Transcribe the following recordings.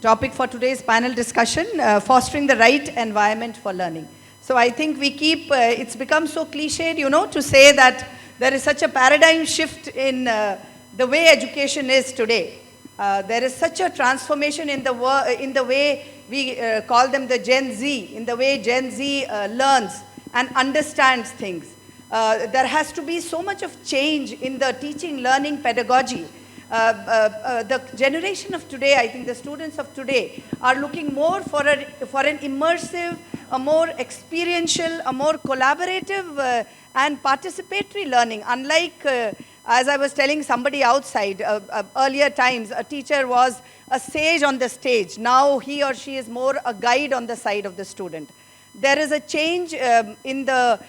Topic for today's panel discussion, fostering the right environment for learning. So I think we keep, it's become so cliched, to say that there is such a paradigm shift in the way education is today. There is such a transformation in the way we call them the Gen Z, in the way Gen Z learns and understands things. There has to be so much of change in the teaching learning pedagogy. The generation of today, I think the students of today are looking more for an immersive, a more experiential, a more collaborative and participatory learning. Unlike, as I was telling somebody outside, earlier times, a teacher was a sage on the stage. Now he or she is more a guide on the side of the student. There is a change in the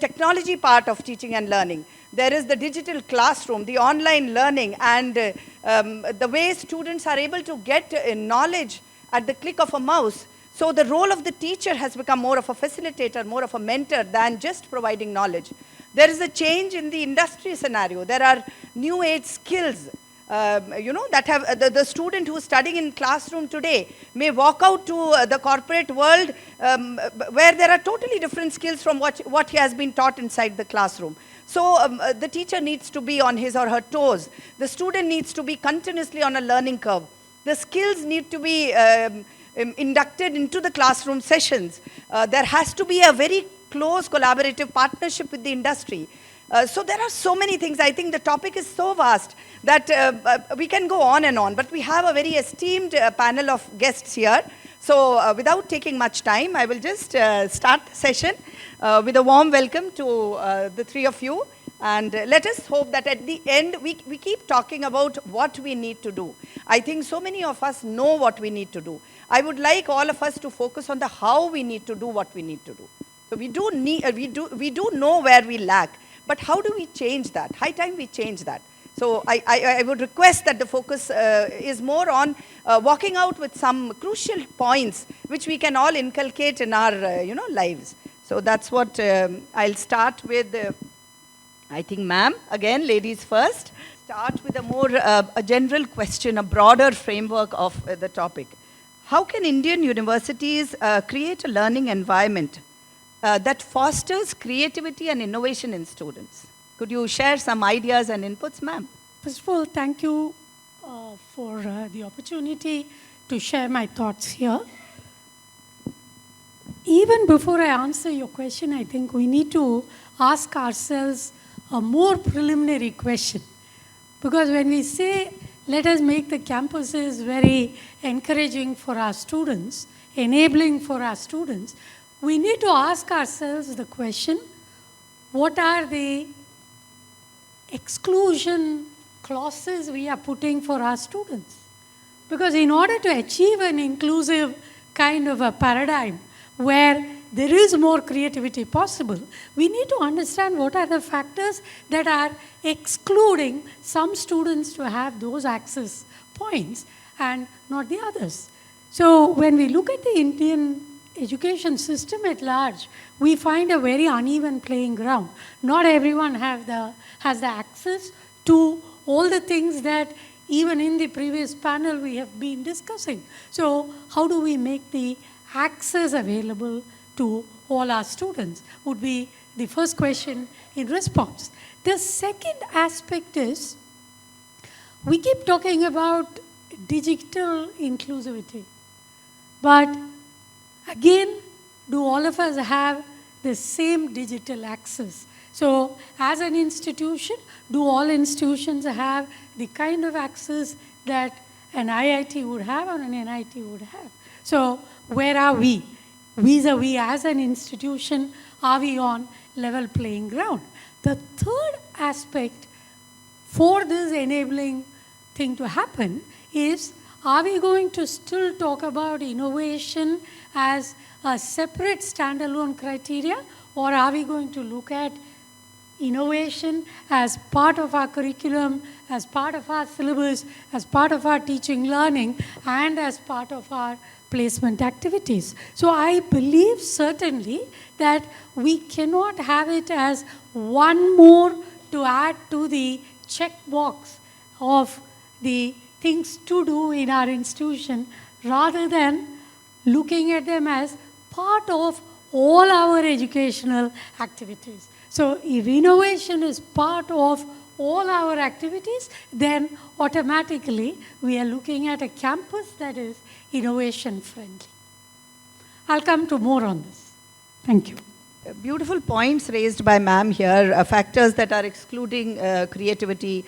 technology part of teaching and learning. There is the digital classroom, the online learning, and the way students are able to get knowledge at the click of a mouse. So the role of the teacher has become more of a facilitator, more of a mentor than just providing knowledge. There is a change in the industry scenario. There are new age skills. That have the student who is studying in classroom today may walk out to the corporate world where there are totally different skills from what he has been taught inside the classroom. So the teacher needs to be on his or her toes. The student needs to be continuously on a learning curve. The skills need to be inducted into the classroom sessions. There has to be a very close collaborative partnership with the industry. So there are so many things. I think the topic is so vast that we can go on and on. But we have a very esteemed panel of guests here. So without taking much time, I will just start the session with a warm welcome to the three of you. And let us hope that at the end, we keep talking about what we need to do. I think so many of us know what we need to do. I would like all of us to focus on the how we need to do what we need to do. So we do know where we lack. But how do we change that? High time we change that. So I would request that the focus is more on walking out with some crucial points which we can all inculcate in our lives. So that's what I'll start with. I think, ma'am, again, ladies first. Start with a more a general question, a broader framework of the topic. How can Indian universities create a learning environment that fosters creativity and innovation in students? Could you share some ideas and inputs, ma'am? First of all, thank you for the opportunity to share my thoughts here. Even before I answer your question, I think we need to ask ourselves a more preliminary question. Because when we say, let us make the campuses very encouraging for our students, enabling for our students, we need to ask ourselves the question, what are the exclusion clauses we are putting for our students? Because in order to achieve an inclusive kind of a paradigm where there is more creativity possible, we need to understand what are the factors that are excluding some students to have those access points and not the others. So when we look at the Indian education system at large, we find a very uneven playing ground. Not everyone has the access to all the things that even in the previous panel we have been discussing. So how do we make the access available to all our students would be the first question in response. The second aspect is, we keep talking about digital inclusivity, but again, do all of us have the same digital access? So as an institution, do all institutions have the kind of access that an IIT would have or an NIT would have? So where are we? Vis-a-vis as an institution, are we on level playing ground? The third aspect for this enabling thing to happen is, are we going to still talk about innovation as a separate standalone criteria, or are we going to look at innovation as part of our curriculum, as part of our syllabus, as part of our teaching learning, and as part of our placement activities? So I believe certainly that we cannot have it as one more to add to the checkbox of the things to do in our institution rather than looking at them as part of all our educational activities. So if innovation is part of all our activities, then automatically we are looking at a campus that is innovation friendly. I'll come to more on this. Thank you. Beautiful points raised by ma'am here, factors that are excluding creativity,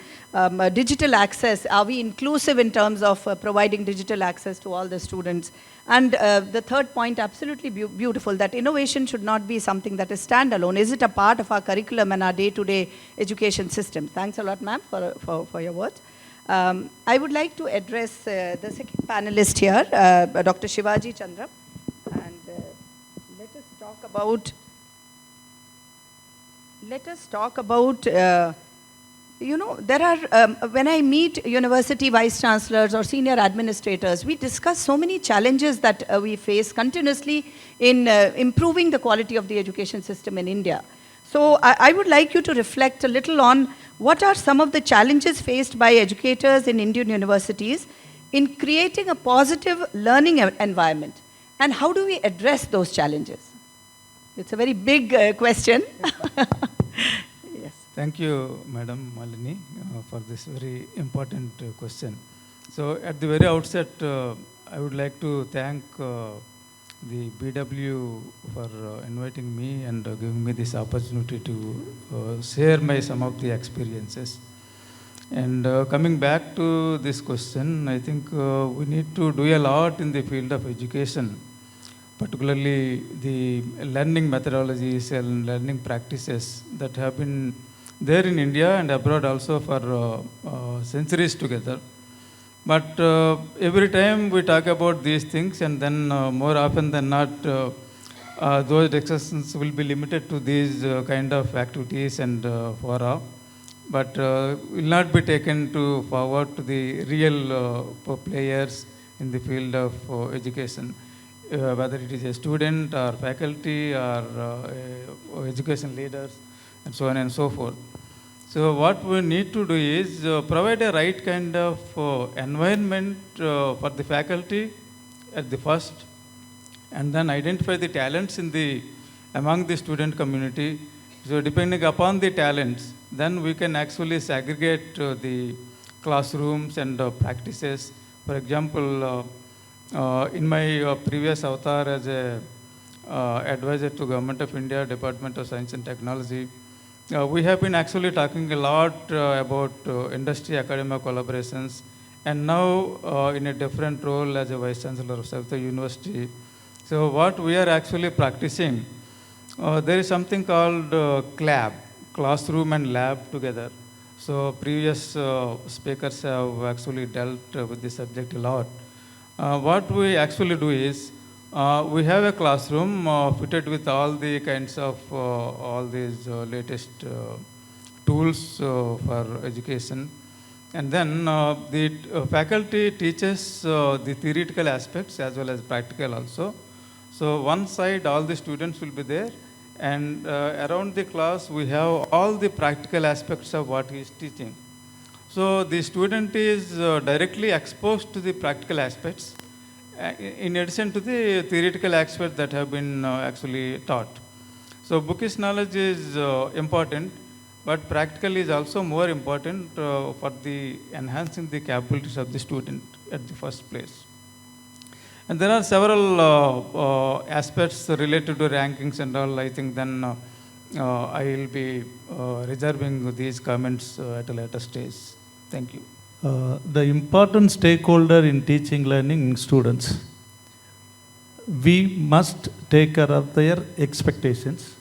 digital access. Are we inclusive in terms of providing digital access to all the students? And the third point, absolutely beautiful, that innovation should not be something that is standalone. Is it a part of our curriculum and our day-to-day education system? Thanks a lot, ma'am, for your words. I would like to address the second panelist here, Dr. Shivaji Chandra. And let us talk about, there are, when I meet university vice chancellors or senior administrators, we discuss so many challenges that we face continuously in improving the quality of the education system in India. So I would like you to reflect a little on what are some of the challenges faced by educators in Indian universities in creating a positive learning environment, and how do we address those challenges? It's a very big question. Yes. Thank you, Madam Malini, for this very important question. So at the very outset, I would like to thank the BW for inviting me and giving me this opportunity to share some of the experiences. And coming back to this question, I think we need to do a lot in the field of education, particularly the learning methodologies and learning practices that have been there in India and abroad also for centuries together. But every time we talk about these things, and then more often than not, those discussions will be limited to these kind of activities and fora, but will not be taken to forward to the real players in the field of education. Whether it is a student or faculty or education leaders and so on and so forth. So what we need to do is provide a right kind of environment for the faculty at the first, and then identify the talents among the student community. So depending upon the talents, then we can actually segregate the classrooms and practices. For example, in my previous avatar as a advisor to Government of India, Department of Science and Technology, we have been actually talking a lot about industry-academia collaborations, and now in a different role as a Vice Chancellor of Savitri University. So what we are actually practicing, there is something called CLAB, classroom and lab together. So previous speakers have actually dealt with this subject a lot. What we actually do is, we have a classroom fitted with all the kinds of all these latest tools for education. And then the faculty teaches the theoretical aspects as well as practical also. So one side all the students will be there, and around the class we have all the practical aspects of what he is teaching. So the student is directly exposed to the practical aspects in addition to the theoretical aspects that have been actually taught. So bookish knowledge is important, but practical is also more important for the enhancing the capabilities of the student at the first place. And there are several aspects related to rankings and all. I think then I will be reserving these comments at a later stage. Thank you. The important stakeholder in teaching learning students, we must take care of their expectations.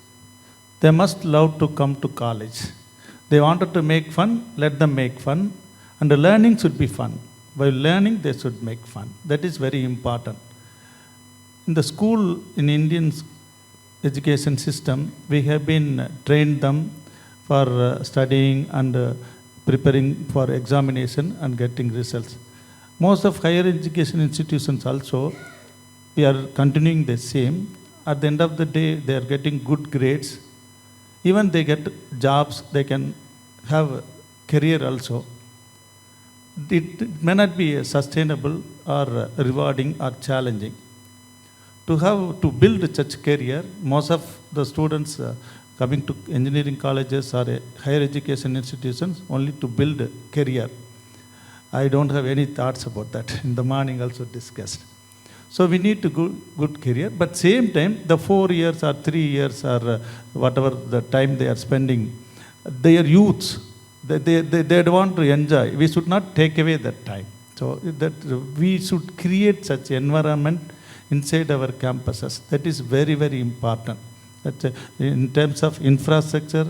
They must love to come to college. They wanted to make fun, let them make fun, and the learning should be fun. While learning, they should make fun. That is very important. In the school, in Indian education system, we have been trained them for studying and preparing for examination and getting results. Most of higher education institutions also, we are continuing the same. At the end of the day, they are getting good grades. Even they get jobs, they can have a career also. it may not be sustainable or rewarding or challenging. To build such career, most of the students coming to engineering colleges or higher education institutions only to build a career. I don't have any thoughts about that. In the morning also discussed. So we need to good career, but same time the 4 years or 3 years or whatever the time they are spending, they are youths. They want to enjoy. We should not take away that time. So that we should create such environment inside our campuses. That is very, very important. That in terms of infrastructure,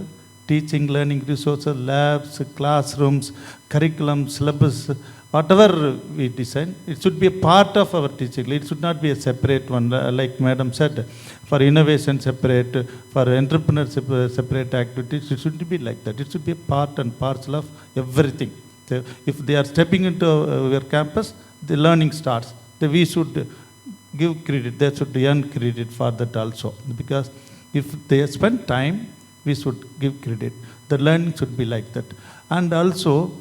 teaching, learning resources, labs, classrooms, curriculum, syllabus, whatever we design, it should be a part of our teaching. It should not be a separate one. Like Madam said, for innovation separate, for entrepreneurship separate activities, it shouldn't be like that. It should be a part and parcel of everything. So if they are stepping into our campus, the learning starts. We should give credit. They should earn credit for that also. Because if they spend time, we should give credit. The learning should be like that. And also,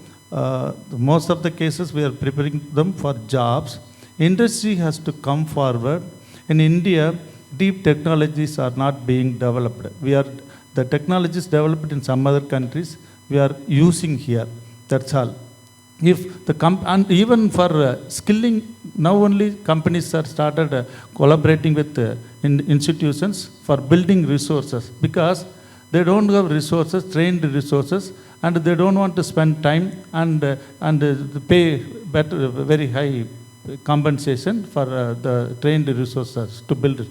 most of the cases we are preparing them for jobs. Industry has to come forward. In India, deep technologies are not being developed. The technologies developed in some other countries, we are using here. That's all. If the and even for skilling, now only companies are started collaborating with institutions for building resources, because they don't have resources, trained resources, and they don't want to spend time and pay better, very high compensation for the trained resources to build it.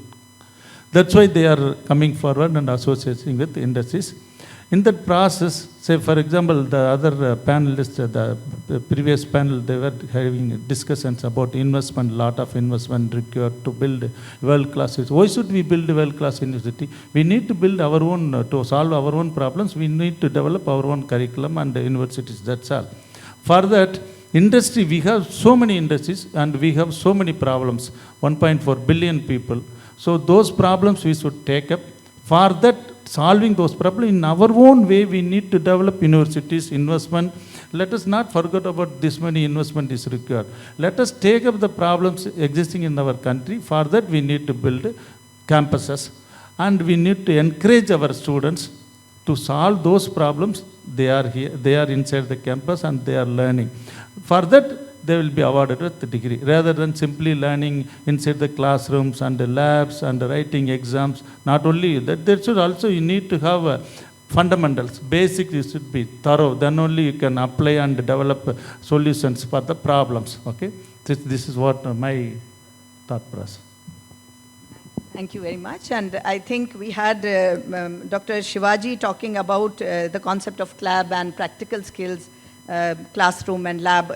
That's why they are coming forward and associating with industries. In that process, say for example, the other panelists, the previous panel, they were having discussions about investment, lot of investment required to build world-class. Why should we build a world-class university? We need to build our own, to solve our own problems, we need to develop our own curriculum and universities, that's all. For that, industry, we have so many industries and we have so many problems, 1.4 billion people. So those problems we should take up. For that, solving those problems in our own way, we need to develop universities, investment. Let us not forget about this many investment is required. Let us take up the problems existing in our country. For that, we need to build campuses. And we need to encourage our students to solve those problems. They are here, they are inside the campus and they are learning. For that, they will be awarded with the degree, rather than simply learning inside the classrooms and the labs and writing exams. Not only that, there should also, you need to have fundamentals, basics, you should be thorough. Then only you can apply and develop solutions for the problems. Okay, this is what my thought process. Thank you very much. And I think we had Dr. Shivaji talking about the concept of CLAB and practical skills. Classroom and lab,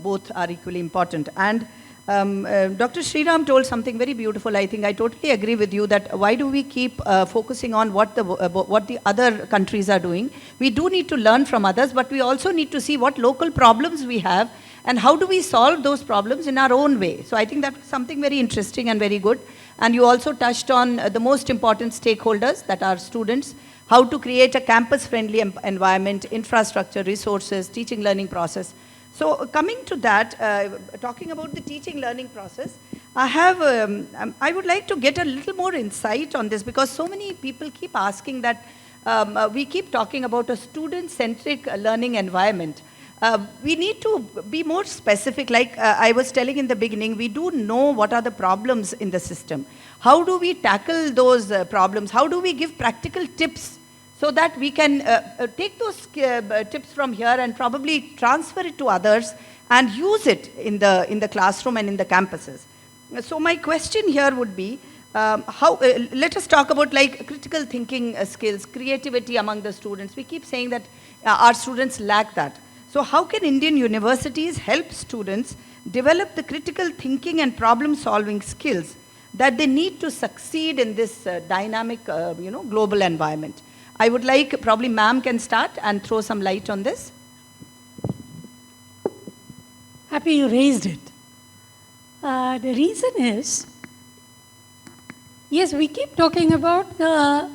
both are equally important. And Dr. Sriram told something very beautiful. I think I totally agree with you that why do we keep focusing on what the other countries are doing? We do need to learn from others, but we also need to see what local problems we have and how do we solve those problems in our own way. So I think that was something very interesting and very good. And you also touched on the most important stakeholders, that are students, how to create a campus-friendly environment, infrastructure, resources, teaching learning process. So coming to that, talking about the teaching learning process, I would like to get a little more insight on this, because so many people keep asking that, we keep talking about a student-centric learning environment. We need to be more specific. Like I was telling in the beginning, we do know what are the problems in the system. How do we tackle those problems? How do we give practical tips so that we can take those tips from here and probably transfer it to others and use it in the classroom and in the campuses? So my question here would be, let us talk about like critical thinking skills, creativity among the students. We keep saying that our students lack that. So how can Indian universities help students develop the critical thinking and problem-solving skills that they need to succeed in this dynamic, global environment? I would like, probably ma'am can start and throw some light on this. Happy you raised it. The reason is, yes, we keep talking about the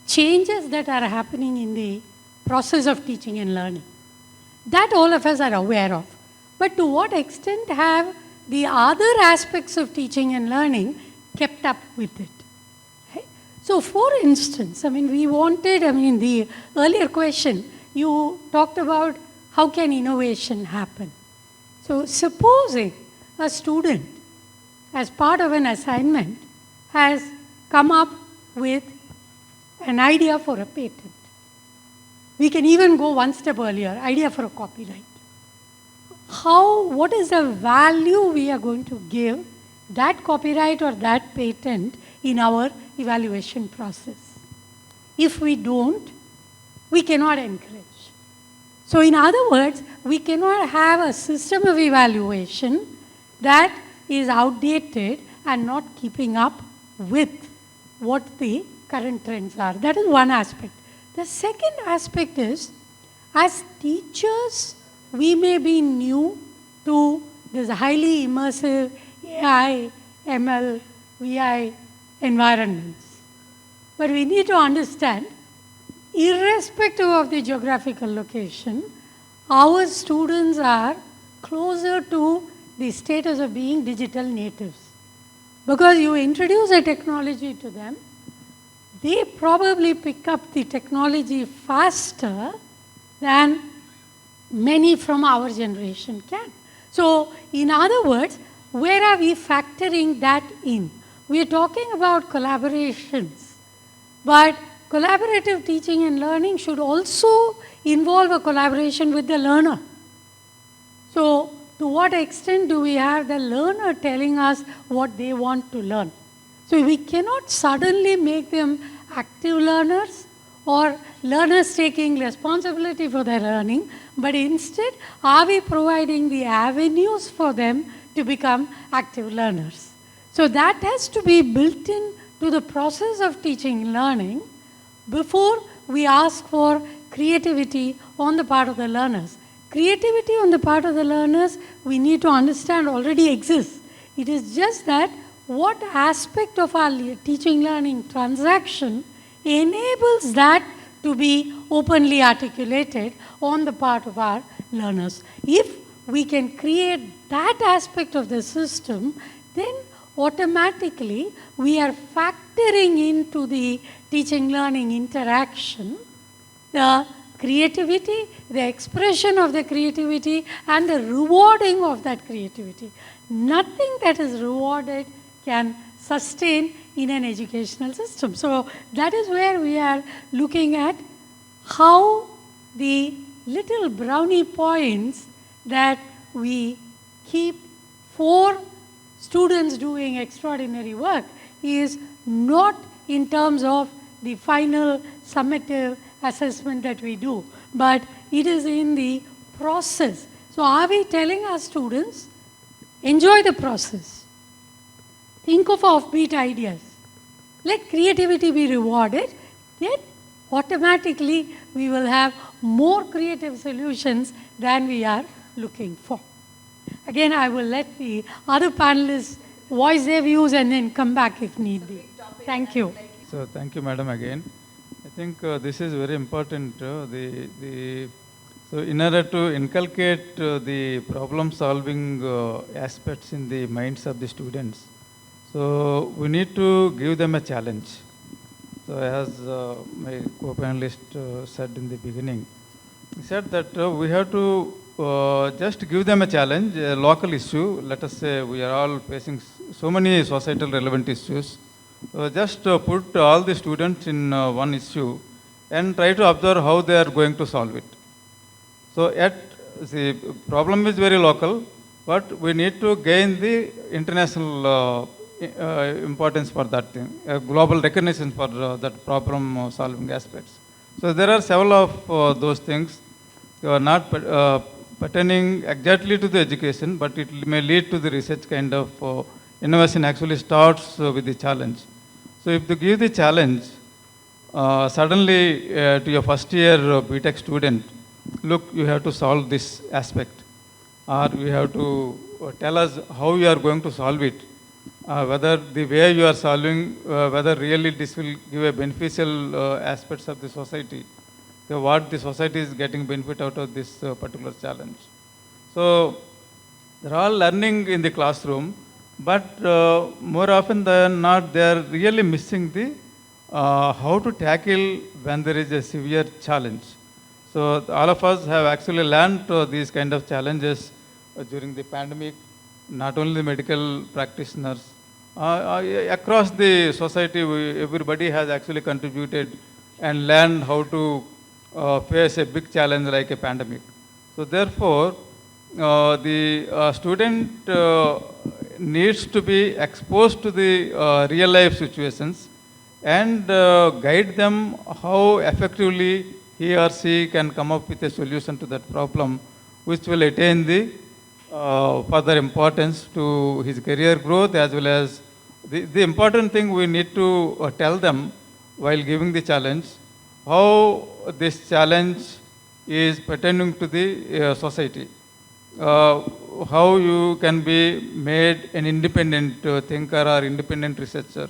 changes that are happening in the process of teaching and learning. That all of us are aware of. But to what extent have the other aspects of teaching and learning kept up with it? Right? So for instance, the earlier question, you talked about how can innovation happen. So supposing a student, as part of an assignment, has come up with an idea for a patent. We can even go one step earlier, idea for a copyright. What is the value we are going to give that copyright or that patent in our evaluation process? If we don't, we cannot encourage. So in other words, we cannot have a system of evaluation that is outdated and not keeping up with what the current trends are. That is one aspect. The second aspect is, as teachers, we may be new to this highly immersive AI, ML, VI environments. But we need to understand, irrespective of the geographical location, our students are closer to the status of being digital natives. Because you introduce a technology to them, they probably pick up the technology faster than many from our generation can. So, in other words, where are we factoring that in? We are talking about collaborations, but collaborative teaching and learning should also involve a collaboration with the learner. So, to what extent do we have the learner telling us what they want to learn? So we cannot suddenly make them active learners or learners taking responsibility for their learning, but instead, are we providing the avenues for them to become active learners? So that has to be built in to the process of teaching and learning before we ask for creativity on the part of the learners. Creativity on the part of the learners, we need to understand, already exists. It is just that what aspect of our teaching learning transaction enables that to be openly articulated on the part of our learners. If we can create that aspect of the system, then automatically we are factoring into the teaching learning interaction the creativity, the expression of the creativity, and the rewarding of that creativity. Nothing that is rewarded can sustain in an educational system. So that is where we are looking at how the little brownie points that we keep for students doing extraordinary work is not in terms of the final summative assessment that we do, but it is in the process. So are we telling our students, enjoy the process, think of offbeat ideas, let creativity be rewarded, then automatically we will have more creative solutions than we are looking for. Again, I will let the other panelists voice their views and then come back if need be. Thank you. So thank you, madam, again. I think this is very important. So in order to inculcate the problem-solving aspects in the minds of the students, so we need to give them a challenge. So as my co-panelist said in the beginning, he said that we have to just give them a challenge, a local issue. Let us say we are all facing so many societal relevant issues. Just put all the students in one issue and try to observe how they are going to solve it. So the problem is very local, but we need to gain the international importance for that thing, global recognition for that problem solving aspects. So there are several of those things. They are not pertaining exactly to the education, but it may lead to the research kind of innovation actually starts with the challenge. So if you give the challenge, suddenly to your first year BTech student, look, you have to solve this aspect, or you have to tell us how you are going to solve it, whether the way you are solving, whether really this will give a beneficial aspects of the society, so what the society is getting benefit out of this particular challenge. So They're all learning in the classroom, but more often than not, they are really missing the how to tackle when there is a severe challenge. So all of us have actually learned these kind of challenges during the pandemic. Not only the medical practitioners, across the society, everybody has actually contributed and learned how to face a big challenge like a pandemic. So therefore, the student needs to be exposed to the real life situations and guide them how effectively he or she can come up with a solution to that problem, which will attain the further importance to his career growth, as well as the important thing we need to tell them while giving the challenge, how this challenge is pertaining to the society. How you can be made an independent thinker or independent researcher.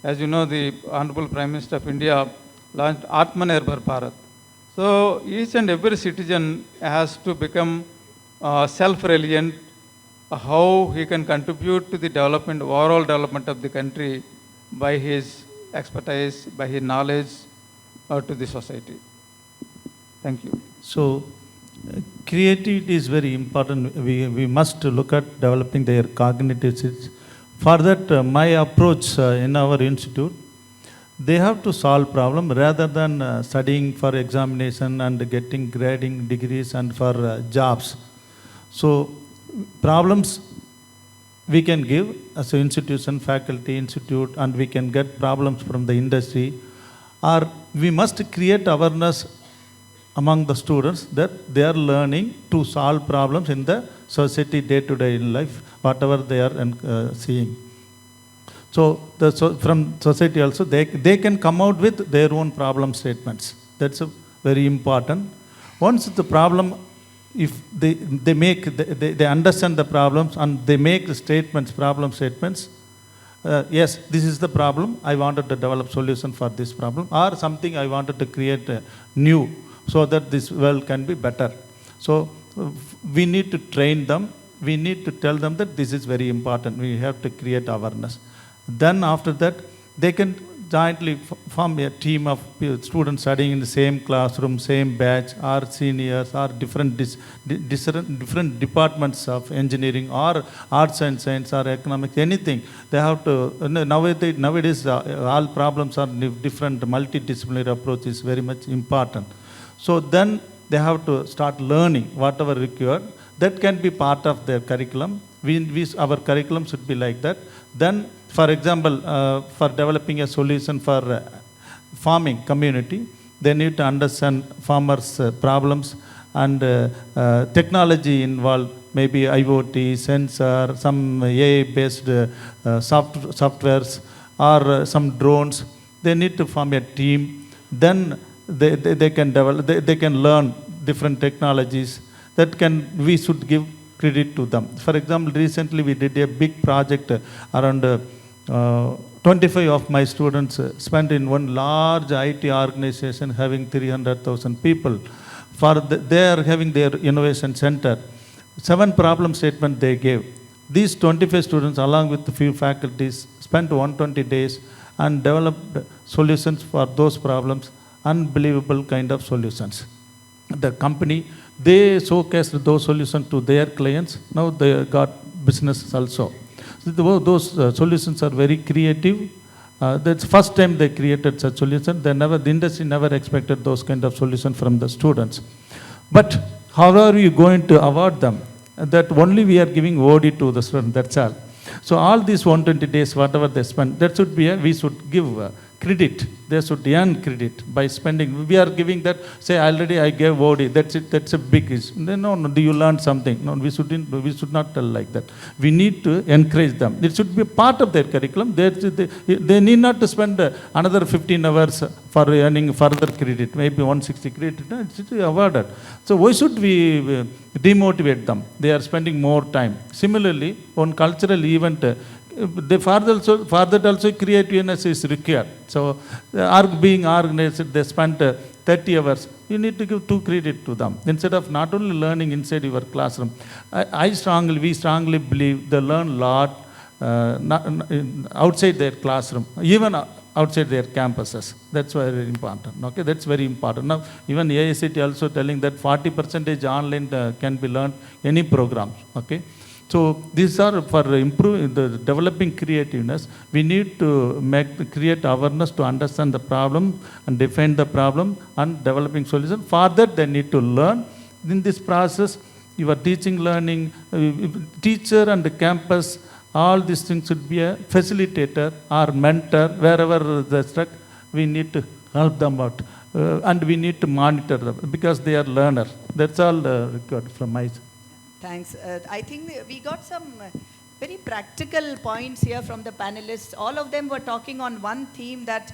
As you know, the Honorable Prime Minister of India launched Atmanirbhar Bharat. So each and every citizen has to become self-reliant, how he can contribute to the development, overall development of the country by his expertise, by his knowledge to the society. Thank you. So, creativity is very important. We must look at developing their cognitive skills. For that, my approach in our institute, they have to solve problem rather than studying for examination and getting grading degrees and for jobs. So, problems we can give as an institution, faculty, institute, and we can get problems from the industry, or we must create awareness among the students that they are learning to solve problems in the society day-to-day life, whatever they are seeing. So, from society also, they can come out with their own problem statements. That's very important. Once the problem, if they understand the problems and they make the statements, problem statements, yes, this is the problem, I wanted to develop solution for this problem, or something I wanted to create new, so that this world can be better. So we need to train them, we need to tell them that this is very important, we have to create awareness. Then after that, they can jointly form a team of students studying in the same classroom, same batch, or seniors, or different departments of engineering, or arts and science, or economics, anything. They have to, nowadays all problems are different, multidisciplinary approach is very much important. So then they have to start learning whatever required. That can be part of their curriculum. Our curriculum should be like that. Then, for example, for developing a solution for farming community, they need to understand farmers' problems and technology involved, maybe IoT, sensor, some AI-based softwares, or some drones. They need to form a team. Then they can develop, they can learn different technologies that we should give credit to them. For example, recently we did a big project around 25 of my students spent in one large IT organization having 300,000 people. They are having their innovation center. 7 problem statements they gave. These 25 students, along with a few faculties, spent 120 days and developed solutions for those problems, unbelievable kind of solutions. The company, they showcased those solutions to their clients. Now they got business also. Those solutions are very creative. That's first time they created such solution. The industry never expected those kind of solutions from the students. But how are you going to award them? That only we are giving OD to the student, that's all. So all these 120 days, whatever they spend, that should be, we should give credit. They should earn credit by spending. We are giving that, say already I gave OD, that's it, that's a big issue. No, do you learn something? No, we should not tell like that. We need to encourage them. It should be part of their curriculum. They need not to spend another 15 hours for earning further credit, maybe 160 credit, it should be awarded. So why should we demotivate them? They are spending more time. Similarly, on cultural event, for that also creativeness is required. So being organized, they spent 30 hours, you need to give 2 credit to them instead of not only learning inside your classroom. We strongly believe they learn a lot outside their classroom, even outside their campuses. That's very important. Okay, that's very important. Now, even AICT also telling that 40% online can be learned any programs. Okay. So these are for improving the developing creativeness. We need to create awareness to understand the problem and define the problem and developing solution. For that, they need to learn. In this process, your teaching, learning, teacher and the campus, all these things should be a facilitator or mentor wherever they're stuck. We need to help them out, and we need to monitor them because they are learners. That's all required from my side. Thanks. I think we got some very practical points here from the panelists. All of them were talking on one theme, that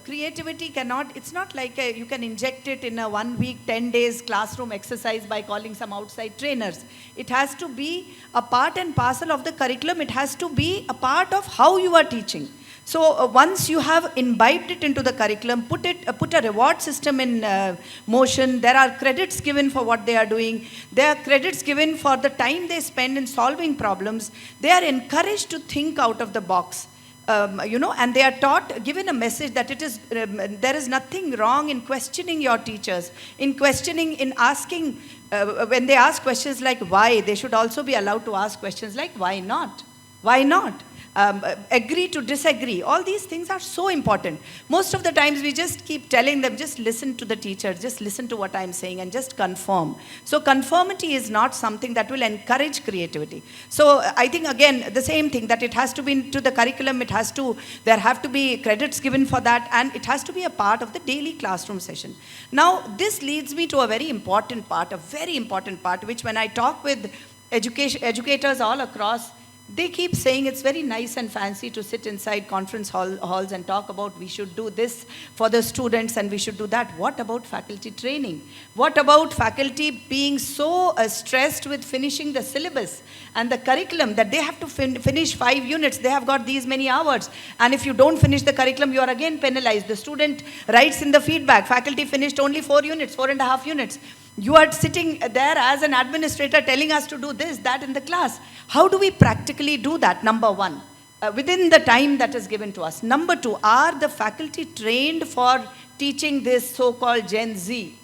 creativity cannot, it's not like you can inject it in a 1 week, 10 days classroom exercise by calling some outside trainers. It has to be a part and parcel of the curriculum. It has to be a part of how you are teaching. So once you have imbibed it into the curriculum, put a reward system in motion. There are credits given for what they are doing. There are credits given for the time they spend in solving problems. They are encouraged to think out of the box. And they are given a message that there is nothing wrong in questioning your teachers, in asking, when they ask questions like why, they should also be allowed to ask questions like why not? Why not? Agree to disagree. All these things are so important. Most of the times we just keep telling them, just listen to the teacher, just listen to what I'm saying and just conform. So conformity is not something that will encourage creativity. So I think again, the same thing, that it has to be into the curriculum, there have to be credits given for that, and it has to be a part of the daily classroom session. Now, this leads me to a very important part, which when I talk with educators all across, they keep saying it's very nice and fancy to sit inside conference halls and talk about we should do this for the students and we should do that. What about faculty training? What about faculty being so stressed with finishing the syllabus and the curriculum that they have to finish 5 units? They have got these many hours. And if you don't finish the curriculum, you are again penalized. The student writes in the feedback, faculty finished only 4 units, 4.5 units. You are sitting there as an administrator telling us to do this, that in the class. How do we practically do that? Number one, within the time that is given to us. Number two, are the faculty trained for teaching this so-called Gen Z?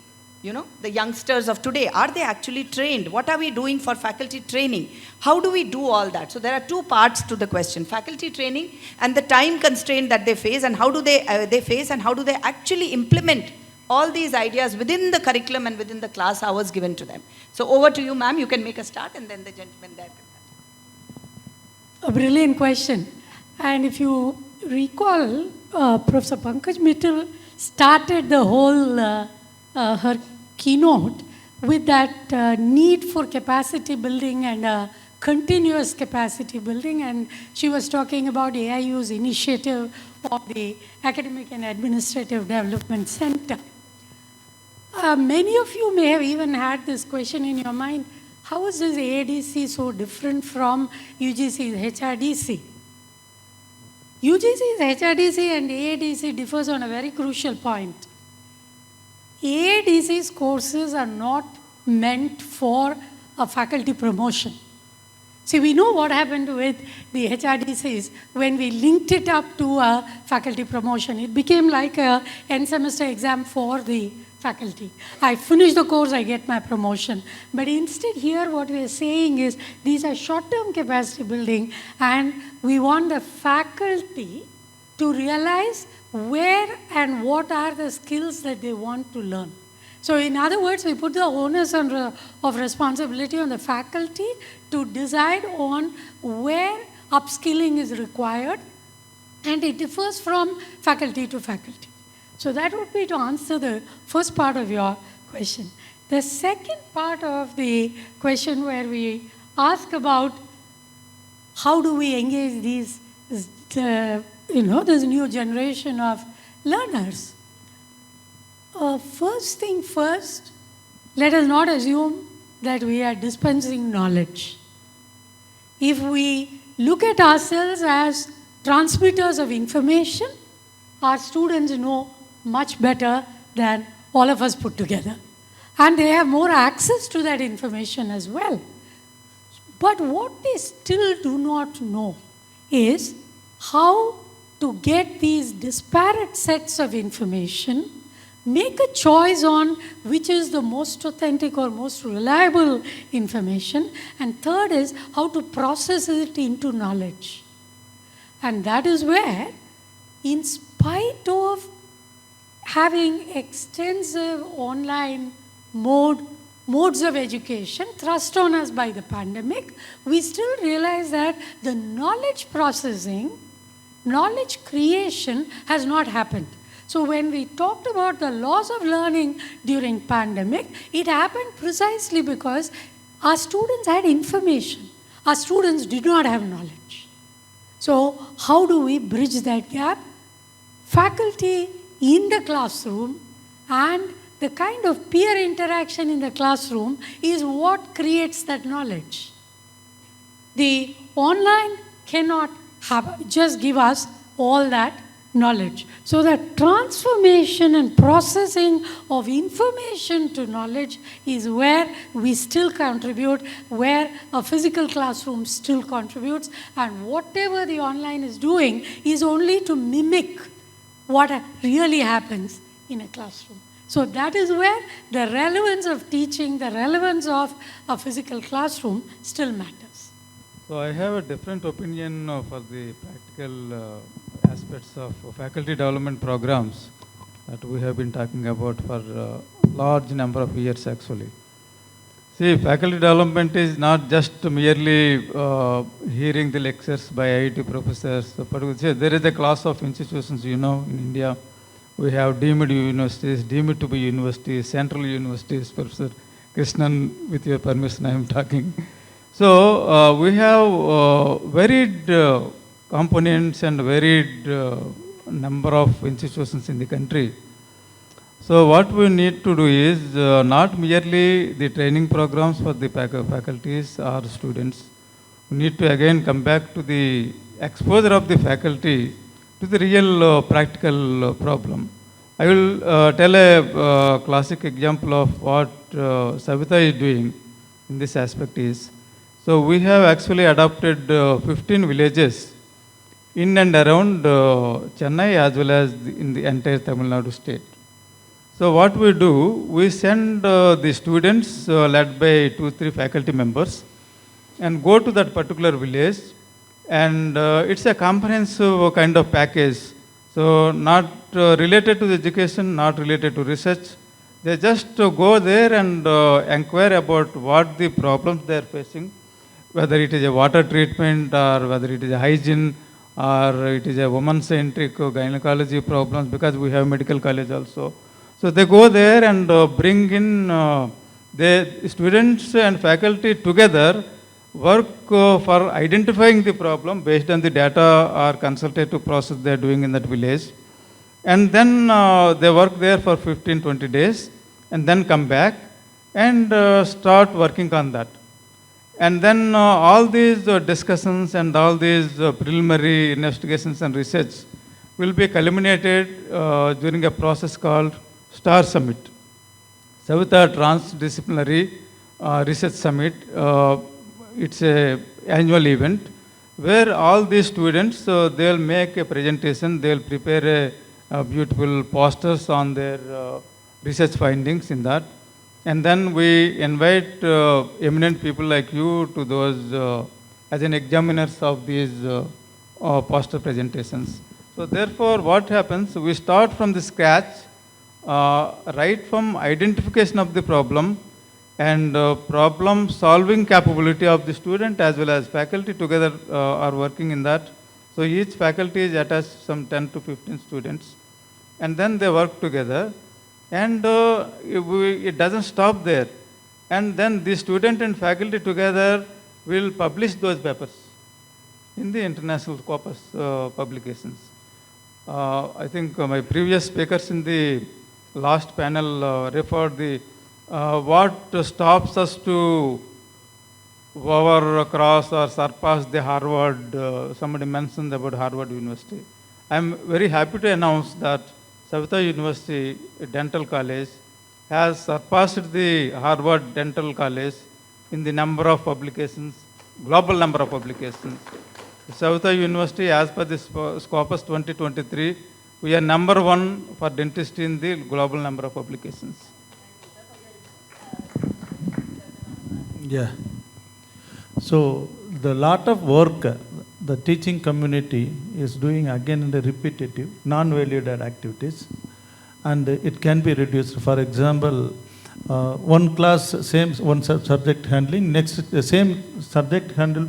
The youngsters of today, are they actually trained? What are we doing for faculty training? How do we do all that? So there are 2 parts to the question: faculty training and the time constraint that they face, and how do they face and how do they actually implement all these ideas within the curriculum and within the class hours given to them. So over to you, ma'am. You can make a start, and then the gentleman there can. A brilliant question. And if you recall, Professor Pankaj Mittal started the whole, her keynote with that need for capacity building and continuous capacity building. And she was talking about AIU's initiative of the Academic and Administrative Development Center. Many of you may have even had this question in your mind: how is this AADC so different from UGC's HRDC? UGC's HRDC and AADC differs on a very crucial point. AADC's courses are not meant for a faculty promotion. See, we know what happened with the HRDCs when we linked it up to a faculty promotion. It became like an end semester exam for the faculty. I finish the course, I get my promotion. But instead here what we are saying is these are short-term capacity building, and we want the faculty to realize where and what are the skills that they want to learn. So in other words, we put the onus of responsibility on the faculty to decide on where upskilling is required, and it differs from faculty to faculty. So that would be to answer the first part of your question. The second part of the question, where we ask about how do we engage this new generation of learners. First thing first, let us not assume that we are dispensing knowledge. If we look at ourselves as transmitters of information, our students know much better than all of us put together. And they have more access to that information as well. But what they still do not know is how to get these disparate sets of information, make a choice on which is the most authentic or most reliable information, and third is how to process it into knowledge. And that is where, in spite of having extensive online modes of education thrust on us by the pandemic, we still realize that the knowledge processing, knowledge creation has not happened. So when we talked about the loss of learning during pandemic, it happened precisely because our students had information. Our students did not have knowledge. So how do we bridge that gap? Faculty in the classroom and the kind of peer interaction in the classroom is what creates that knowledge. The online cannot just give us all that knowledge. So the transformation and processing of information to knowledge is where we still contribute, where a physical classroom still contributes, and whatever the online is doing is only to mimic what really happens in a classroom. So that is where the relevance of teaching, the relevance of a physical classroom still matters. So I have a different opinion for the practical aspects of faculty development programs that we have been talking about for a large number of years actually. See, faculty development is not just merely hearing the lectures by IIT professors, but there is a class of institutions, in India. We have deemed universities, deemed to be universities, central universities. Professor Krishnan, with your permission, I am talking. So we have varied components and varied number of institutions in the country. So what we need to do is not merely the training programs for the faculties or students. We need to again come back to the exposure of the faculty to the real practical problem. I will tell a classic example of what Savita is doing in this aspect is, so we have actually adopted 15 villages in and around Chennai as well as in the entire Tamil Nadu state. So what we do, we send the students led by 2-3 faculty members and go to that particular village, and it's a comprehensive kind of package. So not related to the education, not related to research. They just go there and inquire about what the problems they are facing, whether it is a water treatment or whether it is a hygiene or it is a woman-centric gynecology problems, because we have medical college also. So they go there and bring in the students and faculty together, work for identifying the problem based on the data or consultative process they are doing in that village. And then they work there for 15-20 days and then come back and start working on that. And then all these discussions and all these preliminary investigations and research will be culminated during a process called STAR Summit, Savita Transdisciplinary Research Summit. It's an annual event where all these students, they'll make a presentation, they'll prepare a beautiful posters on their research findings in that. And then we invite eminent people like you to those as an examiners of these poster presentations. So therefore what happens, we start from the scratch, right from identification of the problem and problem solving capability of the student as well as faculty together are working in that. So each faculty is attached some 10 to 15 students, and then they work together, and it doesn't stop there. And then the student and faculty together will publish those papers in the international corpus publications. I think my previous speakers in the last panel referred the what stops us to cross or surpass the Harvard. Somebody mentioned about Harvard University. I am very happy to announce that Savita University Dental College has surpassed the Harvard Dental College in the number of publications, global number of publications. Savita University, as per the Scopus 2023, we are number one for dentistry in the global number of publications. Yeah. So the lot of work the teaching community is doing again in the repetitive, non-value-added activities, and it can be reduced. For example, one class, one subject handling, next same subject handle,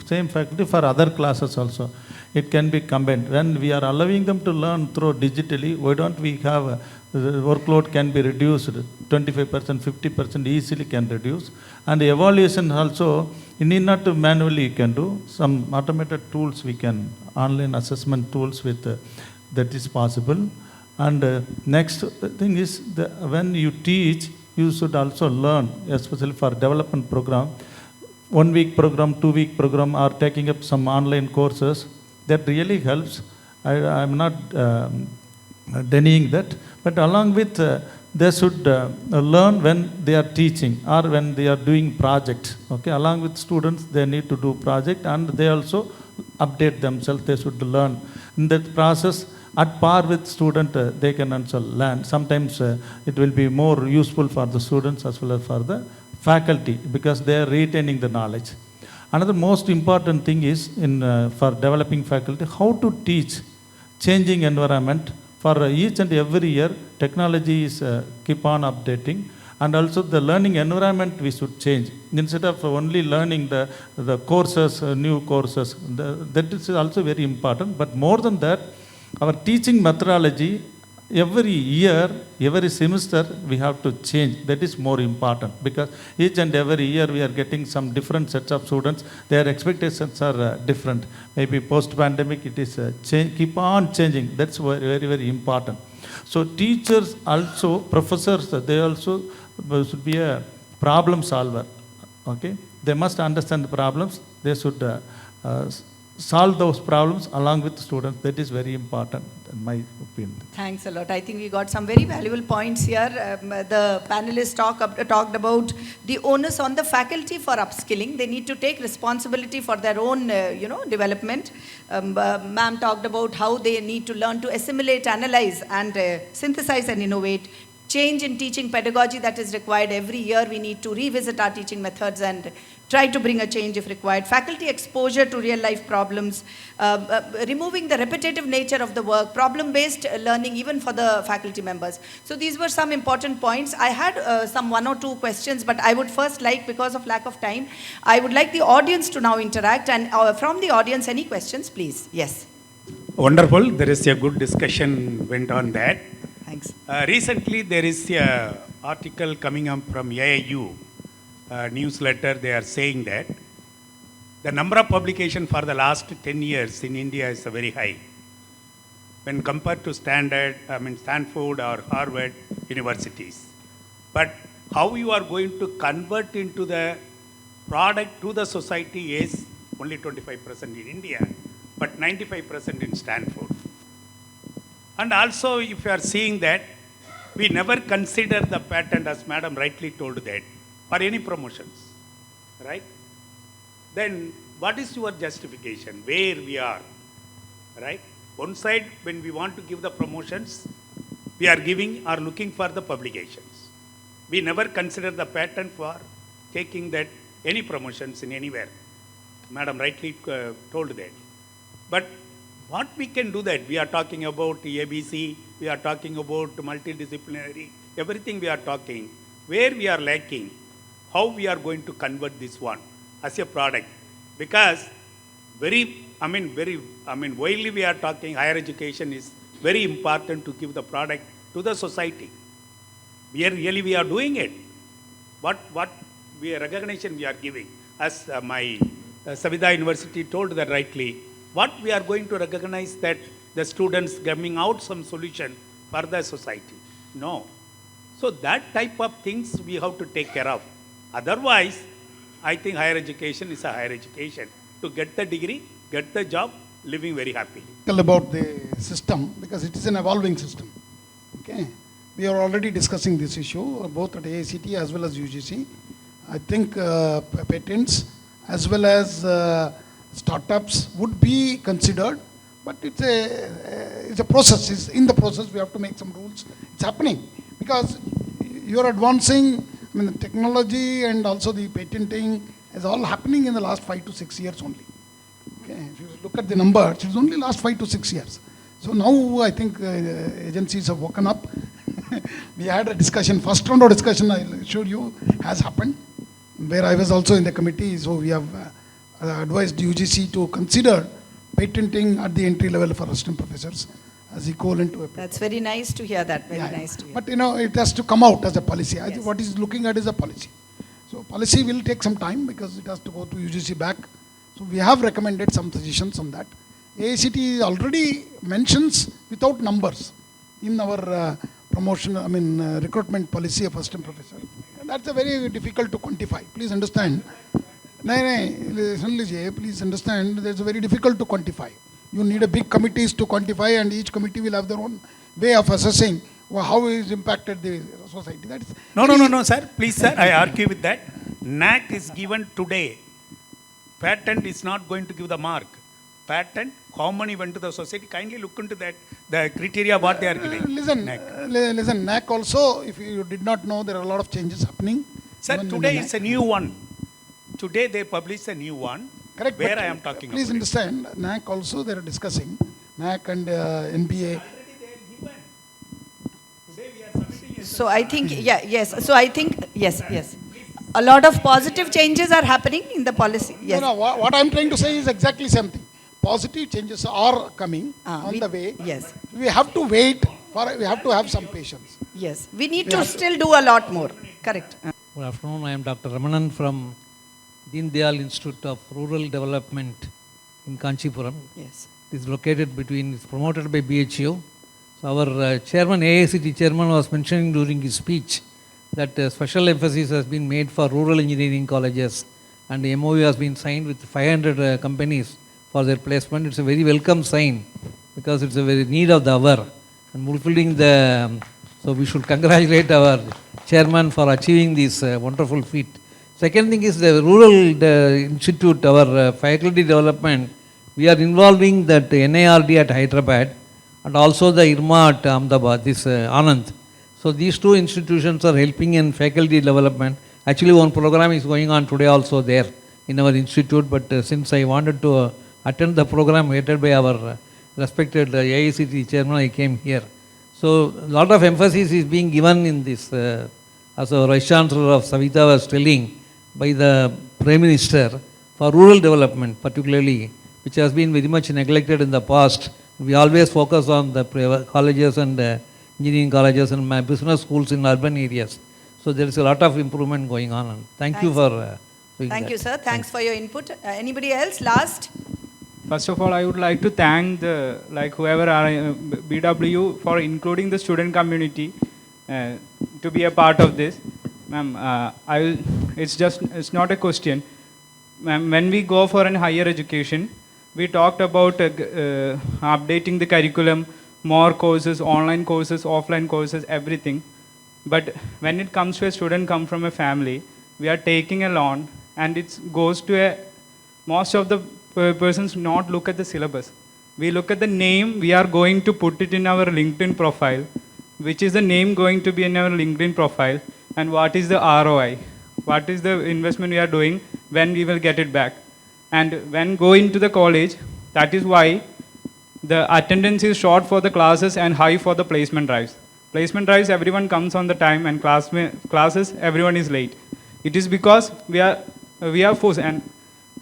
same faculty for other classes also. It can be combined. When we are allowing them to learn through digitally, why don't we have workload can be reduced 25%, 50% easily can reduce. And the evaluation also, you need not to manually you can do. Some automated tools we can, online assessment tools with that is possible. And next thing is, when you teach, you should also learn, especially for development program, 1 week program, 2 week program, or taking up some online courses. That really helps. I'm not denying that, but along with they should learn when they are teaching or when they are doing projects. Okay, along with students, they need to do project, and they also update themselves. They should learn in that process. At par with student, they can also learn. Sometimes it will be more useful for the students as well as for the faculty, because they are retaining the knowledge. Another most important thing is for developing faculty, how to teach changing environment. For each and every year, technology is keep on updating, and also the learning environment we should change. Instead of only learning the courses, new courses, that is also very important. But more than that, our teaching methodology, every year, every semester, we have to change. That is more important, because each and every year we are getting some different sets of students. Their expectations are different. Maybe post-pandemic, it is keep on changing. That's very, very, very important. So teachers also, professors, they also should be a problem solver. Okay, they must understand the problems. They should solve those problems along with students. That is very important, in my opinion. Thanks a lot. I think we got some very valuable points here. The panelists talked about the onus on the faculty for upskilling. They need to take responsibility for their own, development. Ma'am talked about how they need to learn to assimilate, analyze, and synthesize and innovate. Change in teaching pedagogy that is required every year. We need to revisit our teaching methods and try to bring a change if required. Faculty exposure to real life problems, removing the repetitive nature of the work, problem-based learning even for the faculty members. So these were some important points. I had some 1 or 2 questions, but I would first like, because of lack of time, I would like the audience to now interact. And from the audience, any questions, please? Yes. Wonderful. There is a good discussion went on that. Thanks. Recently, there is an article coming up from AIU newsletter. They are saying that the number of publications for the last 10 years in India is very high when compared to Stanford or Harvard universities. But how you are going to convert into the product to the society is only 25% in India, but 95% in Stanford. And also, if you are seeing that, we never consider the patent, as Madam rightly told that, for any promotions, right? Then, what is your justification? Where we are, right? One side, when we want to give the promotions, we are giving or looking for the publications. We never consider the patent for taking that any promotions in anywhere. Madam rightly told that. But what we can do that? We are talking about ABC, we are talking about multidisciplinary, everything we are talking. Where we are lacking, how we are going to convert this one as a product? Because widely we are talking, higher education is very important to give the product to the society. We are doing it. What recognition we are giving? As my Savita University told that rightly, what we are going to recognize that the students giving out some solution for the society? No. So that type of things we have to take care of. Otherwise, I think higher education is a higher education. To get the degree, get the job, living very happily. About the system, because it is an evolving system. Okay. We are already discussing this issue, both at AICT as well as UGC. I think patents as well as startups would be considered, but it's a process. It's in the process. We have to make some rules. It's happening because you are advancing. I mean, the technology and also the patenting is all happening in the last 5 to 6 years only. Okay. If you look at the numbers, it's only last 5 to 6 years. So now I think agencies have woken up. We had a discussion, first round of discussion, I'll assure you, has happened, where I was also in the committee. So we have advised UGC to consider patenting at the entry level for assistant professors as equivalent to a patent. That's very nice to hear that. Very Yeah, nice to hear. But it has to come out as a policy. I think Yes. what is looking at is a policy. So policy will take some time because it has to go to UGC back. So we have recommended some suggestions on that. AICT already mentions without numbers in our recruitment policy of assistant professor. And that's a very difficult to quantify. Please understand. Listen, please understand, that's very difficult to quantify. You need a big committees to quantify, and each committee will have their own way of assessing how is impacted the society. That is No, sir. Please, sir, I argue with that. NAC is given today. Patent is not going to give the mark. Patent, how many went to the society? Kindly look into that, the criteria what they are giving. Listen, listen, NAC also, if you did not know, there are a lot of changes happening. Sir, even in today the is a new one. Today they publish a new one. Correct. Where but I am talking please about. understand, NAC also they are discussing, NAC and NBA. So I think, yes. So I think, yes. A lot of positive changes are happening in the policy. Yes. No, what I am trying to say is exactly same thing. Positive changes are coming on the way. Yes. We have to wait we have to have some patience. Yes. We need to still do a lot more. Correct. Good afternoon. I am Dr. Ramanan from Deen Dayal Institute of Rural Development in Kanchipuram. Yes. It is located it's promoted by BHU. So our chairman, AICT chairman, was mentioning during his speech that special emphasis has been made for rural engineering colleges, and the MOU has been signed with 500 companies for their placement. It's a very welcome sign because it's a very need of the hour and fulfilling so we should congratulate our chairman for achieving this wonderful feat. Second thing is the institute, our faculty development. We are involving that NIRD at Hyderabad and also the IRMA at Ahmedabad, this Anand. So these two institutions are helping in faculty development. Actually, one program is going on today also there in our institute, but since I wanted to attend the program headed by our respected AICT chairman, I came here. So a lot of emphasis is being given in this, as our Vice Chancellor of Savita was telling, by the Prime Minister for rural development particularly, which has been very much neglected in the past. We always focus on the colleges and engineering colleges and business schools in urban areas. So there is a lot of improvement going on. And thank you for doing Thank that. you, sir. Thanks for your input. Anybody else? Last? First of all, I would like to thank whoever are BW for including the student community to be a part of this. Ma'am, it's not a question. Ma'am, when we go for an higher education, we talked about updating the curriculum, more courses, online courses, offline courses, everything. But when it comes to a student come from a family, we are taking a loan, and it goes to most of the persons not look at the syllabus. We look at the name, we are going to put it in our LinkedIn profile, which is the name going to be in our LinkedIn profile, and what is the ROI, what is the investment we are doing, when we will get it back. And when going to the college, that is why the attendance is short for the classes and high for the placement drives. Placement drives, everyone comes on the time, and classes, everyone is late. It is because we are forced, and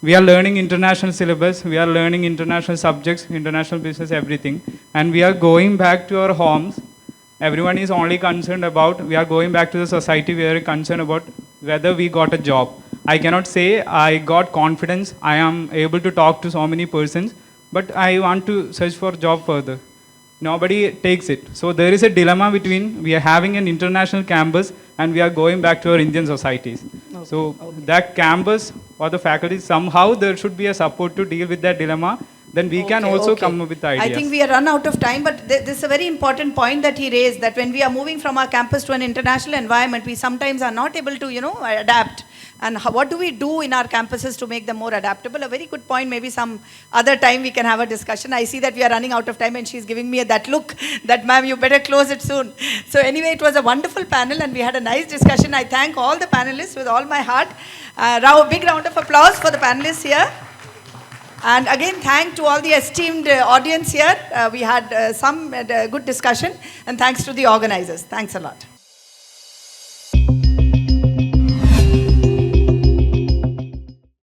we are learning international syllabus, we are learning international subjects, international business, everything, and we are going back to our homes. Everyone is only concerned about, we are going back to the society, we are concerned about whether we got a job. I cannot say I got confidence, I am able to talk to so many persons, but I want to search for job further. Nobody takes it. So there is a dilemma between we are having an international campus and we are going back to our Indian societies. So that campus or the faculty, somehow there should be a support to deal with that dilemma, then we can Okay, also okay. come up with ideas. I think we are run out of time, but this is a very important point that he raised, that when we are moving from our campus to an international environment, we sometimes are not able to, adapt. And what do we do in our campuses to make them more adaptable? A very good point. Maybe some other time we can have a discussion. I see that we are running out of time and she's giving me that look that, ma'am, you better close it soon. So anyway, it was a wonderful panel and we had a nice discussion. I thank all the panelists with all my heart. Big round of applause for the panelists here. And again, thank to all the esteemed audience here. We had some good discussion, and thanks to the organizers. Thanks a lot.